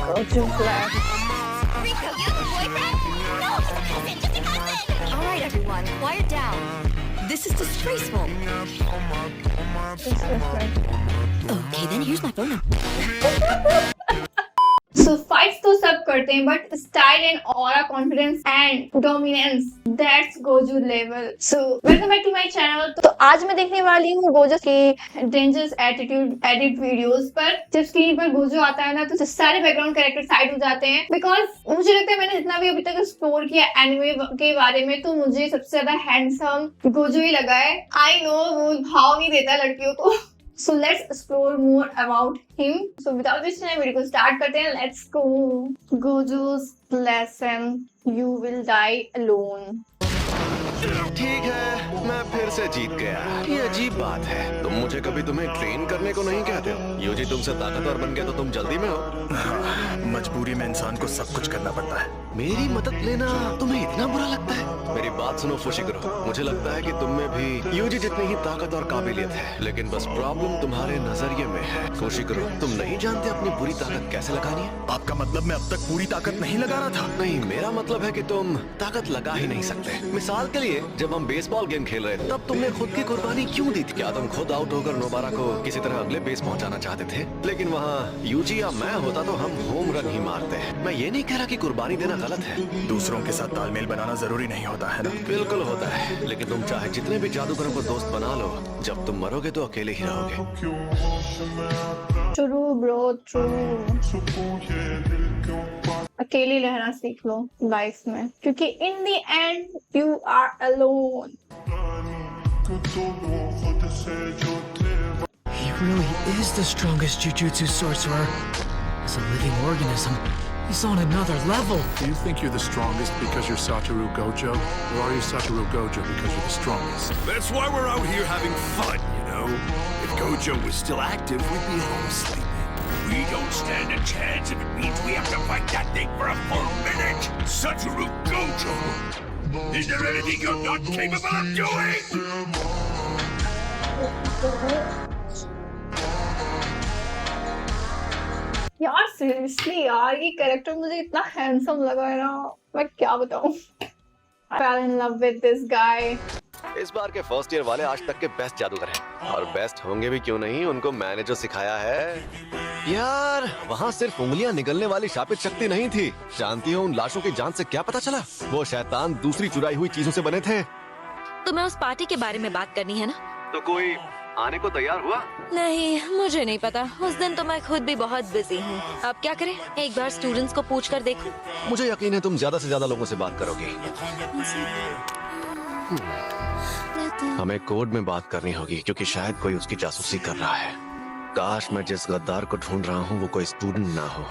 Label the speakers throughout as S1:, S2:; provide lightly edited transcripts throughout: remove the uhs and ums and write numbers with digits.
S1: Goju flex.
S2: Rico, you have a boyfriend? No, he's a cousin, just a cousin! Alright, everyone, quiet down. This is disgraceful.
S1: Disrespect.
S2: Okay, then here's my phone number.
S1: So fights तो सब करते हैं, but style and aura, confidence and dominance, that's Goju level. So welcome back to my channel. तो आज मैं देखने वाली हूँ गोजो की डेंजरस एटीट्यूड एडिट वीडियोस पर। जब स्क्रीन पर गोजो आता है ना तो सारे बैकग्राउंड कैरेक्टर साइड हो जाते हैं, बिकॉज मुझे लगता है मैंने जितना भी अभी तक एक्सप्लोर किया एनिमे के बारे में तो मुझे सबसे ज्यादा हैंडसम गोजो ही लगा है। आई नो वो भाव नहीं देता लड़कियों को। So let's explore more about him. So without wasting time, video को स्टार्ट करते हैं. Let's go. Gojo's lesson: You will die alone.
S3: ठीक है, मैं फिर से जीत गया। ये अजीब बात है, तुम मुझे कभी तुम्हें ट्रेन करने को नहीं कहते हो। यूजी तुमसे ताकतवर बन गया तो तुम जल्दी में हो।
S4: मजबूरी में इंसान को सब कुछ करना पड़ता है।
S3: मेरी मदद लेना तुम्हें इतना बुरा लगता है? मेरी बात सुनो फुशिकरो, मुझे लगता है कि तुम में भी यूजी जितनी ही ताकत और काबिलियत है, लेकिन बस प्रॉब्लम तुम्हारे नजरिए में है। फुशिकरो, तुम नहीं जानते अपनी बुरी ताकत कैसे लगानी है?
S4: आपका मतलब मैं अब तक पूरी ताकत नहीं लगा रहा था?
S3: नहीं, मेरा मतलब है कि तुम ताकत लगा ही नहीं सकते। मिसाल के लिए जब हम बेसबॉल गेम खेल रहे थे तब तुमने खुद की कुर्बानी क्यों दी थी? क्या तुम खुद आउट होकर नोबारा को किसी तरह अगले बेस पहुंचाना चाहते थे? लेकिन वहाँ यूजी या मैं होता तो हम होम रन ही मारते। मैं ये नहीं कह रहा कि कुर्बानी देना गलत है।
S4: दूसरों के साथ तालमेल बनाना जरूरी नहीं होता है ना?
S3: बिल्कुल होता है, लेकिन तुम चाहे जितने भी जादूगरों को दोस्त बना लो, जब तुम मरोगे तो अकेले ही रहोगे।
S1: True bro, true. अकेले रहना सीख लो लाइफ में, क्योंकि in the end you are alone.
S5: He really is the strongest Jujutsu sorcerer. As a living organism, he's on another level.
S6: Do you think you're the strongest because you're Satoru Gojo? Or are you Satoru Gojo because you're the strongest?
S7: That's why we're out here having fun, you know? If Gojo was still active, we'd be home sleeping. We don't stand a chance if it means we have to fight that thing for a full minute! Satoru Gojo! Is there anything you're not capable of doing?
S1: यार seriously यार, ये character मुझे इतना handsome लगा है ना, मैं क्या बताऊं। I fell in love with this guy.
S3: इस बार के फर्स्ट ईयर वाले आज तक के बेस्ट जादूगर हैं, और बेस्ट होंगे भी क्यों नहीं, उनको मैंने जो सिखाया है। यार वहाँ सिर्फ उंगलियां निगलने वाली शापित शक्ति नहीं थी। जानती हो उन लाशों की जान से क्या पता चला? वो शैतान दूसरी चुराई हुई चीजों से बने थे।
S2: तुम्हें उस पार्टी के बारे में बात करनी है ना?
S3: तो कोई आने को तैयार हुआ?
S2: नहीं, मुझे नहीं पता। उस दिन तो मैं खुद भी बहुत बिजी हूँ। अब क्या करें? एक बार स्टूडेंट्स को पूछ कर देखूं।
S3: मुझे यकीन है तुम ज्यादा से ज्यादा लोगों से बात करोगी। हमें कोड में बात करनी होगी, क्योंकि शायद कोई उसकी जासूसी कर रहा है। काश मैं जिस गद्दार को ढूंढ रहा हूँ वो कोई स्टूडेंट ना हो।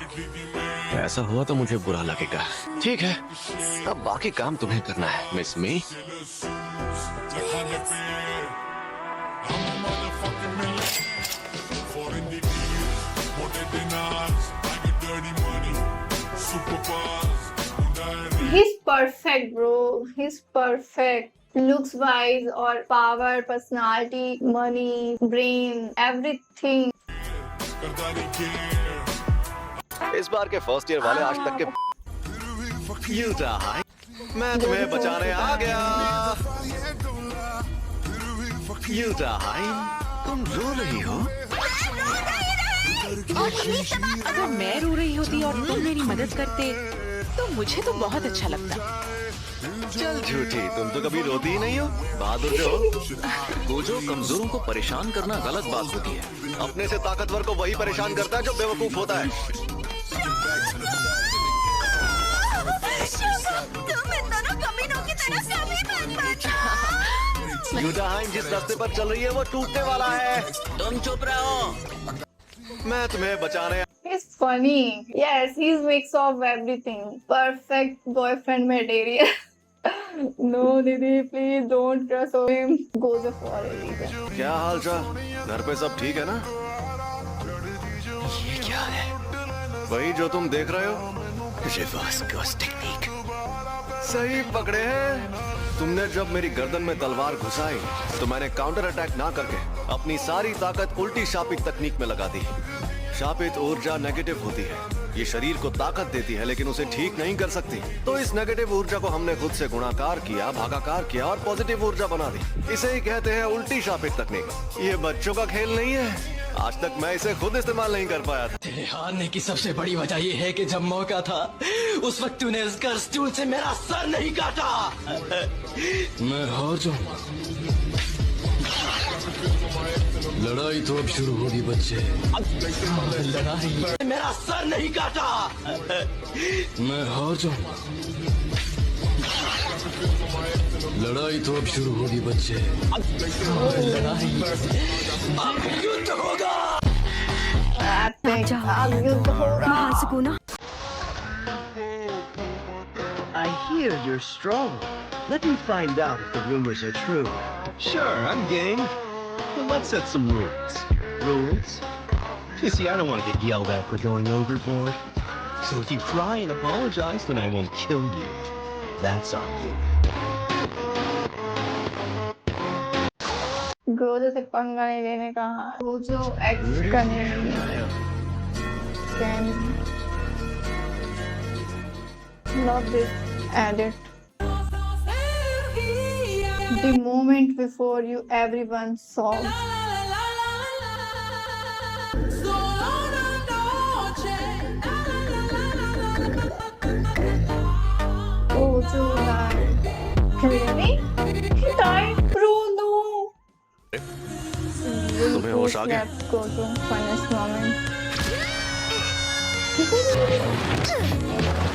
S3: ऐसा हुआ तो मुझे बुरा लगेगा। ठीक है, अब बाकी काम तुम्हें करना है, मिस मी।
S1: He's perfect bro, he's perfect. Looks wise और power, personality, money, brain, everything.
S3: इस बार के फर्स्ट ईयर वाले आज तक के यूटा, मैं तुम्हें बचाने आ गया। यूटा, तुम रो रही हो?
S8: अगर मैं रो रही होती और तुम मेरी मदद करते तो मुझे तो बहुत अच्छा लगता।
S3: चल झूठी, तुम तो कभी रोती ही नहीं हो। बहादुर जो गोजो, कमजोरों को परेशान करना गलत बात होती है। अपने से ताकतवर को वही परेशान करता है जो बेवकूफ होता है।
S2: तुम इन दोनों कमीनों की तरह कभी मत बनना।
S3: यूटाहाइम जिस रास्ते पर चल रही है वो टूटने वाला है। तुम चुप रहो, मैं तुम्हें बचाने।
S1: He's funny. Yes, he's mix of everything. Perfect boyfriend material. No, Didi, please don't trust him. Goes for a reason.
S3: क्या हाल चाल? घर पे सब ठीक है ना?
S5: ये क्या है?
S3: वही जो तुम देख रहे हो।
S5: Reverse ghost technique.
S3: सही पकड़े हैं। तुमने जब मेरी गर्दन में तलवार घुसाई तो मैंने काउंटर अटैक ना करके अपनी सारी ताकत उल्टी शापित तकनीक में लगा दी। शापित ऊर्जा नेगेटिव होती है, ये शरीर को ताकत देती है लेकिन उसे ठीक नहीं कर सकती। तो इस नेगेटिव ऊर्जा को हमने खुद से गुणाकार किया, भागाकार किया और पॉजिटिव ऊर्जा बना दी। इसे ही कहते हैं उल्टी शापित तकनीक। ये बच्चों का खेल नहीं है। आज तक मैं इसे खुद इस्तेमाल नहीं कर पाया था।
S5: तेरे हारने की सबसे बड़ी वजह यह है कि जब मौका था उस वक्त तूने इस स्टूल से मेरा सर नहीं काटा। मैं हार जाऊंगा। लड़ाई तो अब शुरू होगी बच्चे। लड़ाई मेरा सर नहीं काटा। मैं हार जाऊंगा। लड़ाई तो अब शुरू होगी बच्चे। लड़ाई अब युद्ध होगा।
S1: अब युद्ध होगा।
S9: I hear you're strong. Let me find out if the rumors are true.
S7: Sure, I'm game. But let's set some rules.
S9: Rules?
S7: You see, I don't want to get yelled at for going overboard. So if you cry and apologize, then I won't kill you. That's on you.
S1: Gojo से पंगा नहीं लेने का। Gojo x करने love this edit. The moment before you everyone saw. Gojo died. Really? He died? Bro, no.
S3: तुम्हें होश आ गया?
S1: Gojo, funniest moment.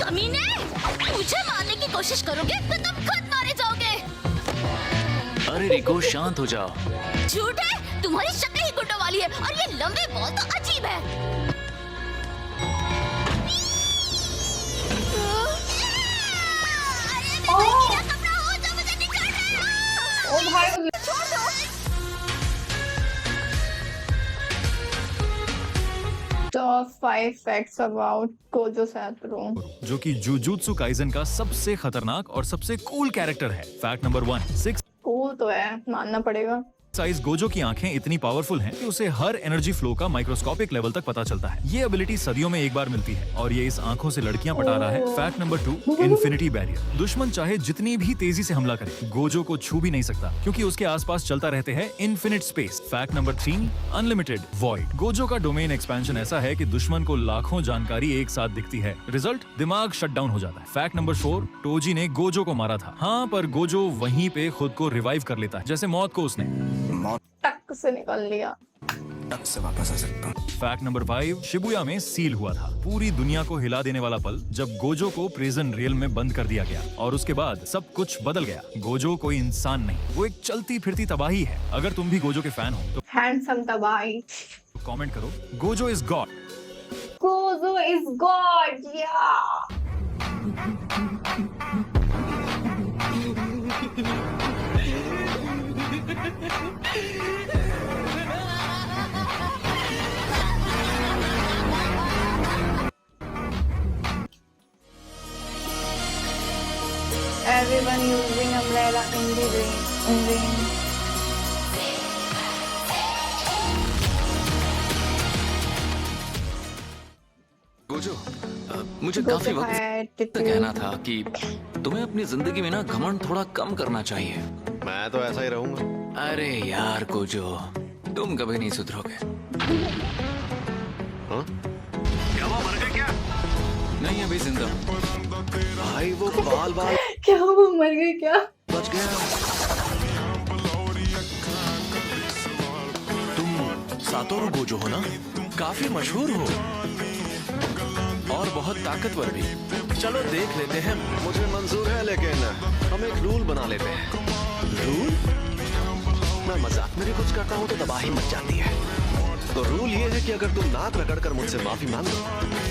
S2: कमीने, मुझे मारने की कोशिश करोगे तो तुम खुद मारे जाओगे।
S5: अरे रिको शांत हो जाओ।
S2: झूठ है, तुम्हारी शक्ल ही गुड्डों वाली है और ये लंबे बॉल तो अजीब है। अरे मेरा कपड़ा हो जो मुझे निकाल रहे हो।
S1: ओ भाई
S2: छोड़ दो।
S1: Top 5 facts about Gojo Satoru.
S10: जो कि जुजुत्सु काइजन का सबसे खतरनाक और सबसे कूल कैरेक्टर है। फैक्ट नंबर 1, 6
S1: Cool तो है, मानना पड़ेगा।
S10: साइज गोजो की आंखें इतनी पावरफुल हैं कि उसे हर एनर्जी फ्लो का माइक्रोस्कोपिक लेवल तक पता चलता है। ये एबिलिटी सदियों में एक बार मिलती है और ये इस आंखों से लड़कियां पटा रहा है। Fact number 2, infinity barrier. दुश्मन चाहे जितनी भी तेजी से हमला करे, गोजो को छू भी नहीं सकता क्योंकि उसके आसपास चलता रहते हैं infinite space. Fact number 3, unlimited void. Gojo का डोमेन एक्सपेंशन ऐसा है कि दुश्मन को लाखों जानकारी एक साथ दिखती है। रिजल्ट, दिमाग शट डाउन हो जाता है। फैक्ट नंबर 4, टोजी ने गोजो को मारा था। हाँ, पर गोजो वहीं पे खुद को रिवाइव कर लेता है, जैसे मौत को उसने
S1: टक से निकल लिया।
S4: तब से वापस आ सकता हूँ।
S10: फैक्ट नंबर 5, शिबुया में सील हुआ था। पूरी दुनिया को हिला देने वाला पल जब गोजो को प्रिजन रेल में बंद कर दिया गया और उसके बाद सब कुछ बदल गया। गोजो कोई इंसान नहीं, वो एक चलती फिरती तबाही है। अगर तुम भी गोजो के फैन हो तो
S1: हैंडसम तबाही।
S10: कमेंट करो, Gojo is God.
S1: Gojo is God, yeah. Everyone using umbrella in the rain.
S5: Gojo, मुझे काफी वक्त से कहना था कि तुम्हें अपनी जिंदगी में ना घमंड थोड़ा कम करना चाहिए।
S3: मैं तो ऐसा ही रहूंगा।
S5: अरे यार गोजो, तुम कभी नहीं सुधरोगे।
S3: हाँ? क्या वो मर गए क्या?
S5: नहीं, अभी जिंदा।
S3: भाई वो बाल
S1: क्या वो मर गए क्या?
S3: बच गया।
S4: तुम सातोरू गोजो हो ना?
S5: काफी मशहूर हो और बहुत ताकतवर भी।
S3: चलो देख लेते हैं। मुझे मंजूर है, लेकिन हम एक रूल बना लेते हैं। रूल? मैं मजाक में भी कुछ करता हूँ तो तबाही मच जाती है। तो रूल ये है कि अगर तुम नाक रगड़कर मुझसे माफी मांगो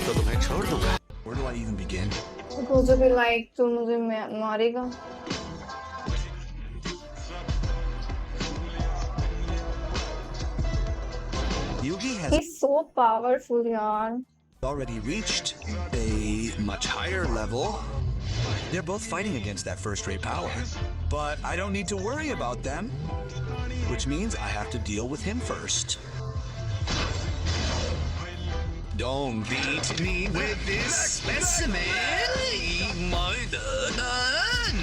S3: तो तुम्हें छोड़ दूंगा।
S4: Where do I even begin?
S1: Gojo भी लाइक तू मुझे मारेगा।
S9: Yugi has
S1: He's so powerful, यार।
S9: already reached a much higher level. They're both fighting against that first-rate power. But I don't need to worry about them, which means I have to deal with him first. Don't beat me with this specimen. Eat my done.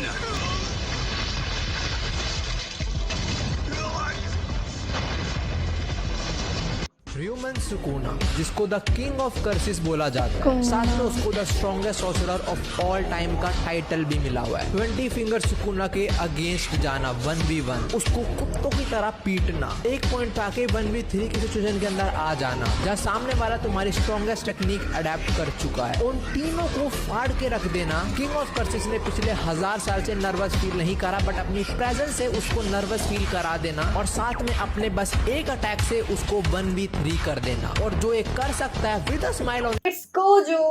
S11: Human Sukuna, जिसको the king of curses बोला जाता है, साथ में उसको the strongest sorcerer of all time का title भी मिला हुआ है। 20 फिंगर सुकूना के अगेंस्ट जाना 1v1, उसको कुत्तों की तरह पीटना, एक पॉइंट पे आके 1v3 की सिचुएशन के अंदर आ जाना जहाँ सामने वाला तुम्हारी स्ट्रॉन्गेस्ट टेक्निक अडेप्ट कर चुका है, उन तीनों को फाड़ के रख देना। किंग ऑफ कर्सिस ने पिछले 1000 साल से नर्वस फील नहीं करा, बट अपनी प्रेजेंस से उसको नर्वस फील करा देना और साथ में अपने बस एक अटैक से उसको 1v3 कर देना। और जो एक कर सकता है with a smile on
S1: It's Gojo.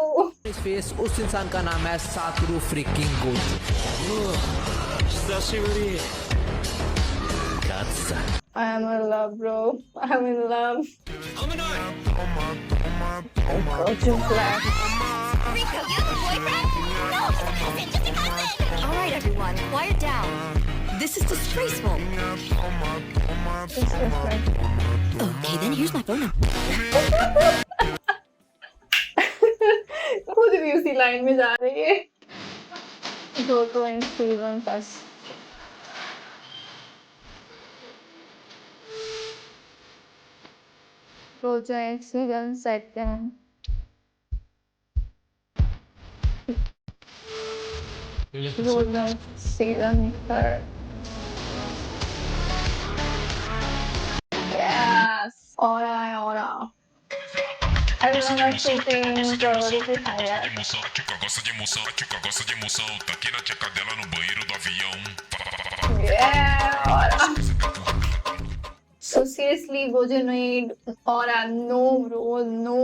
S11: His face, उस इंसान का नाम है Satoru fricking Gojo.
S1: I am in love, bro. I'm in love. Gojo Black.
S2: Rico, you have a boyfriend? No, he's a cousin, just a cousin! Alright, everyone, quiet down. This is disgraceful. Okay, then here's my phone number.
S1: खुद भी उसी line में जा रही है। Gojo in season first. Gojo in season second. Gojo in season third. Yes, Aura, Aura. Everyone is shooting priority higher. Yeah, Aura. So seriously, Gojo need Aura. No, bro, no.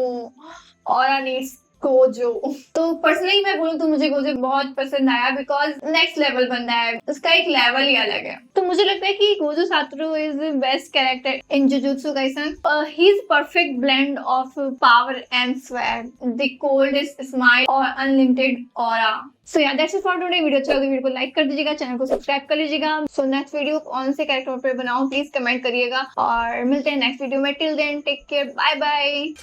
S1: Aura needs Gojo. तो personally मैं बोलूँ तो मुझे Gojo बहुत पसंद आया because next level बंदा है, उसका एक लेवल ही अलग है। तो मुझे लगता है कि Gojo Satoru is the best character in jujutsu Kaisen. He is perfect blend of power and swag, the coldest smile और अनलिमिटेड ऑरा। सो या that's it for today. Video अच्छा लगे वीडियो को लाइक कर दीजिएगा, चैनल को सब्सक्राइब कर लीजिएगा। सो नेक्स्ट वीडियो कौन से कैरेक्टर पे बनाऊं प्लीज कमेंट करिएगा और मिलते हैं नेक्स्ट वीडियो में। Till then take care, bye bye.